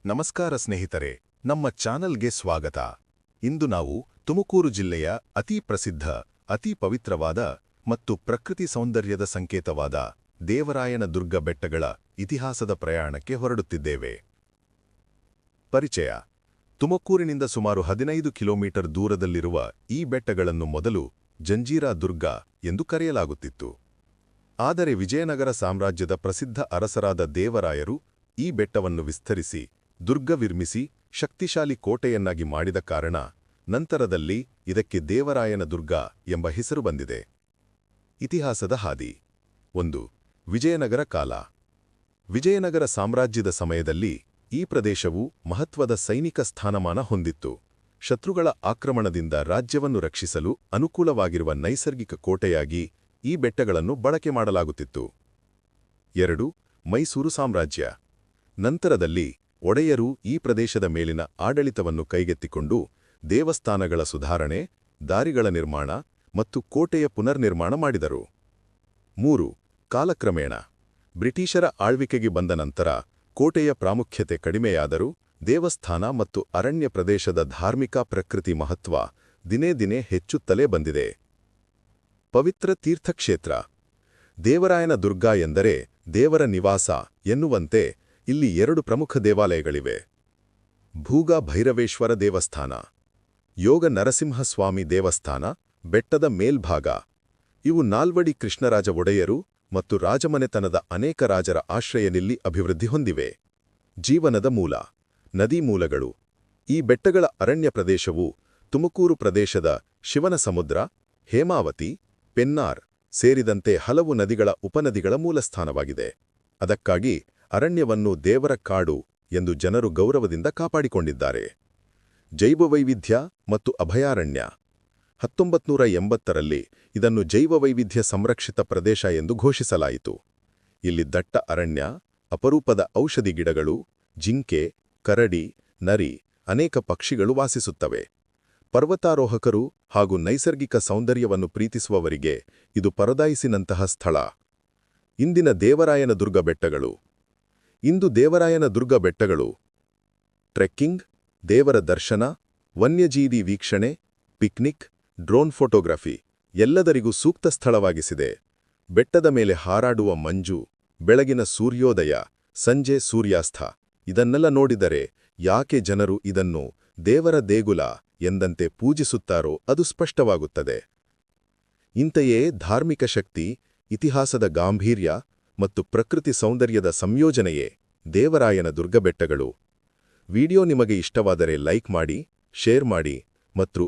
ನಮಸ್ಕಾರ ಸ್ನೇಹಿತರೆ, ನಮ್ಮ ಚಾನಲ್ಗೆ ಸ್ವಾಗತ. ಇಂದು ನಾವು ತುಮಕೂರು ಜಿಲ್ಲೆಯ ಅತಿ ಪ್ರಸಿದ್ಧ, ಅತಿ ಪವಿತ್ರವಾದ ಮತ್ತು ಪ್ರಕೃತಿ ಸೌಂದರ್ಯದ ಸಂಕೇತವಾದ ದೇವರಾಯನ ದುರ್ಗ ಬೆಟ್ಟಗಳ ಇತಿಹಾಸದ ಪ್ರಯಾಣಕ್ಕೆ ಹೊರಡುತ್ತಿದ್ದೇವೆ. ಪರಿಚಯ: ತುಮಕೂರಿನಿಂದ ಸುಮಾರು 15 ಕಿಲೋಮೀಟರ್ ದೂರದಲ್ಲಿರುವ ಈ ಬೆಟ್ಟಗಳನ್ನು ಮೊದಲು ಜಂಜೀರಾ ದುರ್ಗ ಎಂದು ಕರೆಯಲಾಗುತ್ತಿತ್ತು. ಆದರೆ ವಿಜಯನಗರ ಸಾಮ್ರಾಜ್ಯದ ಪ್ರಸಿದ್ಧ ಅರಸರಾದ ದೇವರಾಯರು ಈ ಬೆಟ್ಟವನ್ನು ವಿಸ್ತರಿಸಿ ದುರ್ಗವಿರ್ಮಿಸಿ ಶಕ್ತಿಶಾಲಿ ಕೋಟೆಯನ್ನಾಗಿ ಮಾಡಿದ ಕಾರಣ ನಂತರದಲ್ಲಿ ಇದಕ್ಕೆ ದೇವರಾಯನ ದುರ್ಗ ಎಂಬ ಹೆಸರು ಬಂದಿದೆ. ಇತಿಹಾಸದ ಹಾದಿ. 1. ವಿಜಯನಗರ ಕಾಲ. ವಿಜಯನಗರ ಸಾಮ್ರಾಜ್ಯದ ಸಮಯದಲ್ಲಿ ಈ ಪ್ರದೇಶವು ಮಹತ್ವದ ಸೈನಿಕ ಸ್ಥಾನಮಾನ ಹೊಂದಿತ್ತು. ಶತ್ರುಗಳ ಆಕ್ರಮಣದಿಂದ ರಾಜ್ಯವನ್ನು ರಕ್ಷಿಸಲು ಅನುಕೂಲವಾಗಿರುವ ನೈಸರ್ಗಿಕ ಕೋಟೆಯಾಗಿ ಈ ಬೆಟ್ಟಗಳನ್ನು ಬಳಕೆ ಮಾಡಲಾಗುತ್ತಿತ್ತು. 2. ಮೈಸೂರು ಸಾಮ್ರಾಜ್ಯ. ನಂತರದಲ್ಲಿ ಒಡೆಯರು ಈ ಪ್ರದೇಶದ ಮೇಲಿನ ಆಡಳಿತವನ್ನು ಕೈಗೆತ್ತಿಕೊಂಡು ದೇವಸ್ಥಾನಗಳ ಸುಧಾರಣೆ, ದಾರಿಗಳ ನಿರ್ಮಾಣ ಮತ್ತು ಕೋಟೆಯ ಪುನರ್ನಿರ್ಮಾಣ ಮಾಡಿದರು. 3. ಕಾಲಕ್ರಮೇಣ ಬ್ರಿಟಿಷರ ಆಳ್ವಿಕೆಗೆ ಬಂದ ನಂತರ ಕೋಟೆಯ ಪ್ರಾಮುಖ್ಯತೆ ಕಡಿಮೆಯಾದರೂ ದೇವಸ್ಥಾನ ಮತ್ತು ಅರಣ್ಯ ಪ್ರದೇಶದ ಧಾರ್ಮಿಕ ಪ್ರಕೃತಿ ಮಹತ್ವ ದಿನೇ ದಿನೇ ಹೆಚ್ಚುತ್ತಲೇ ಬಂದಿದೆ. ಪವಿತ್ರ ತೀರ್ಥಕ್ಷೇತ್ರ. ದೇವರಾಯನ ದುರ್ಗ ಎಂದರೆ ದೇವರ ನಿವಾಸ ಎನ್ನುವಂತೆ ಇಲ್ಲಿ 2 ಪ್ರಮುಖ ದೇವಾಲಯಗಳಿವೆ. ಭೂಗ ಭೈರವೇಶ್ವರ ದೇವಸ್ಥಾನ, ಯೋಗ ನರಸಿಂಹಸ್ವಾಮಿ ದೇವಸ್ಥಾನ, ಬೆಟ್ಟದ ಮೇಲ್ಭಾಗ. ಇವು ನಾಲ್ವಡಿ ಕೃಷ್ಣರಾಜ ಒಡೆಯರು ಮತ್ತು ರಾಜಮನೆತನದ ಅನೇಕ ರಾಜರ ಆಶ್ರಯನಿಲ್ಲಿ ಅಭಿವೃದ್ಧಿ ಹೊಂದಿವೆ. ಜೀವನದ ಮೂಲ. ನದೀ ಮೂಲಗಳು. ಈ ಬೆಟ್ಟಗಳ ಅರಣ್ಯ ಪ್ರದೇಶವು ತುಮಕೂರು ಪ್ರದೇಶದ ಶಿವನ ಸಮುದ್ರ, ಹೇಮಾವತಿ, ಪೆನ್ನಾರ್ ಸೇರಿದಂತೆ ಹಲವು ನದಿಗಳ ಉಪನದಿಗಳ ಮೂಲಸ್ಥಾನವಾಗಿದೆ. ಅದಕ್ಕಾಗಿ ಅರಣ್ಯವನ್ನು ದೇವರ ಕಾಡು ಎಂದು ಜನರು ಗೌರವದಿಂದ ಕಾಪಾಡಿಕೊಂಡಿದ್ದಾರೆ. ಜೈವವೈವಿಧ್ಯ ಮತ್ತು ಅಭಯಾರಣ್ಯ. 1980ರಲ್ಲಿ ಇದನ್ನು ಜೈವವೈವಿಧ್ಯ ಸಂರಕ್ಷಿತ ಪ್ರದೇಶ ಎಂದು ಘೋಷಿಸಲಾಯಿತು. ಇಲ್ಲಿ ದಟ್ಟ ಅರಣ್ಯ, ಅಪರೂಪದ ಔಷಧಿ ಗಿಡಗಳು, ಜಿಂಕೆ, ಕರಡಿ, ನರಿ, ಅನೇಕ ಪಕ್ಷಿಗಳು ವಾಸಿಸುತ್ತವೆ. ಪರ್ವತಾರೋಹಕರು ಹಾಗೂ ನೈಸರ್ಗಿಕ ಸೌಂದರ್ಯವನ್ನು ಪ್ರೀತಿಸುವವರಿಗೆ ಇದು ಪರದಾಯಿಸಿನಂತಹ ಸ್ಥಳ. ಇಂದಿನ ದೇವರಾಯನ ದುರ್ಗ ಬೆಟ್ಟಗಳು. ಇಂದು ದೇವರಾಯನ ದುರ್ಗ ಬೆಟ್ಟಗಳು ಟ್ರೆಕ್ಕಿಂಗ್, ದೇವರ ದರ್ಶನ, ವನ್ಯಜೀವಿ ವೀಕ್ಷಣೆ, ಪಿಕ್ನಿಕ್, ಡ್ರೋನ್ ಫೋಟೋಗ್ರಫಿ ಎಲ್ಲದರಿಗೂ ಸೂಕ್ತ ಸ್ಥಳವಾಗಿಸಿದೆ. ಬೆಟ್ಟದ ಮೇಲೆ ಹಾರಾಡುವ ಮಂಜು, ಬೆಳಗಿನ ಸೂರ್ಯೋದಯ, ಸಂಜೆ ಸೂರ್ಯಾಸ್ತ ಇದನ್ನೆಲ್ಲ ನೋಡಿದರೆ ಯಾಕೆ ಜನರು ಇದನ್ನು ದೇವರ ದೇಗುಲ ಎಂದಂತೆ ಪೂಜಿಸುತ್ತಾರೋ ಅದು ಸ್ಪಷ್ಟವಾಗುತ್ತದೆ. ಇಂತೆಯೇ ಧಾರ್ಮಿಕ ಶಕ್ತಿ, ಇತಿಹಾಸದ ಗಾಂಭೀರ್ಯ ಮತ್ತು ಪ್ರಕೃತಿ ಸೌಂದರ್ಯದ ಸಂಯೋಜನೆಯೇ ದೇವರಾಯನ ದುರ್ಗ ಬೆಟ್ಟಗಳು. ವಿಡಿಯೋ ನಿಮಗೆ ಇಷ್ಟವಾದರೆ ಲೈಕ್ ಮಾಡಿ, ಶೇರ್ ಮಾಡಿ ಮತ್ತು